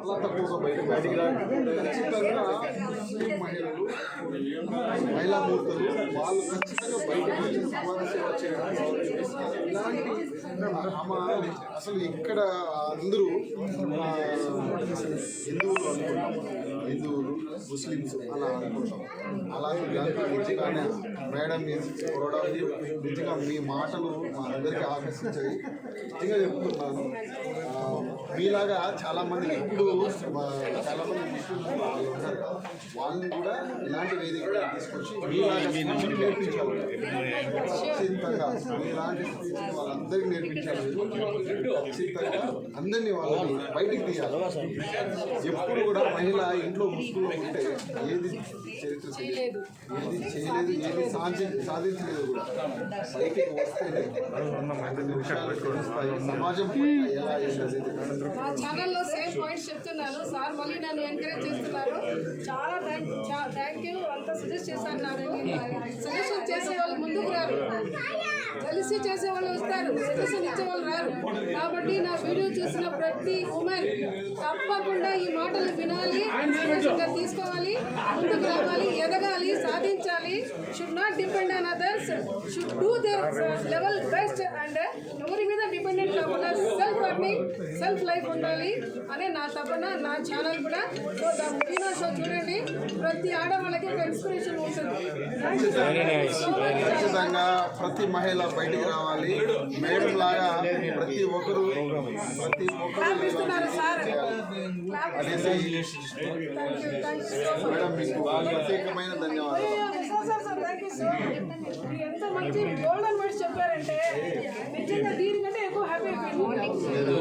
చాలా తక్కువగా బయటికి ఖచ్చితంగా ముస్లిం మహిళలు మహిళా మూర్తులు వాళ్ళు ఖచ్చితంగా బయటకు వచ్చి సమాజ సేవ చేయడం ఇలాంటి అసలు ఇక్కడ అందరూ హిందువులు ముస్లిమ్స్ అలా అనుకుంటాం. అలాగే దాంట్లో నిజంగానే మేడం చూడడం నిజంగా మీ మాటలు మా అందరికీ ఆకర్షించాయి. నిజంగా చెప్తున్నాను, మీలాగా చాలామంది ఇప్పుడు చాలామంది ముస్లిమ్స్ వాళ్ళు ఉంటారు కదా, వాళ్ళని కూడా ఇలాంటి వేదిక తీసుకొచ్చి మీలాగా నేర్పించాలి. ఖచ్చితంగా మీలాంటి వాళ్ళందరికీ నేర్పించాలి. ఖచ్చితంగా అందరినీ వాళ్ళని బయటికి తీయాలి. ఎప్పుడు కూడా మహిళ ఇంట్లో ముసుగులో ఉంటే ఏది చరిత్ర చేయలేదు, ఏది సాధించలేదు కూడా. బయటికి వస్తేనే సమాజం ఎలా మా ఛానల్లో సేమ్ పాయింట్స్ చెప్తున్నాను సార్. మళ్ళీ నన్ను ఎంకరేజ్ చేస్తున్నారు. చాలా థ్యాంక్ యూ. అంతా సజెస్ట్ చేశాను. నాకు సజెషన్ చేసే వాళ్ళు ముందుకు రారు, కలిసి చేసే వాళ్ళు వస్తారు, సజెషన్ ఇచ్చే వాళ్ళు రారు. కాబట్టి నా వీడియో చూసిన ప్రతి ఉమెన్ తప్పకుండా ఈ మాటలు వినాలి, ఇన్స్పిరేషన్గా తీసుకోవాలి, ముందుకు రావాలి, ఎదగాలి, సాధించాలి. Should not depend on others, should do their level best and ఎవరి మీద డిపెండెంట్ కాకుండా సెల్ఫ్ అర్నింగ్, సెల్ఫ్ లైఫ్ ఉండాలి అనే నా తపన. నా ఛానల్ కూడా సో ద ముబీనా షో చూడండి. ప్రతి ఆడవాళ్ళకి ఒక ఇన్స్పిరేషన్ ఉంటుంది. ఖచ్చితంగా ప్రతి మహిళ బయటికి రావాలి. మేడం లాగా ప్రతి ఒక్కరు సార్. మేడం మీకు ప్రత్యేకమైన ధన్యవాదాలు. ఎంత మంచి గోల్డెన్ వర్డ్స్ చెప్పారంటే నిజంగా దీనికంటే ఎక్కువ హ్యాపీ అయిపోయింది.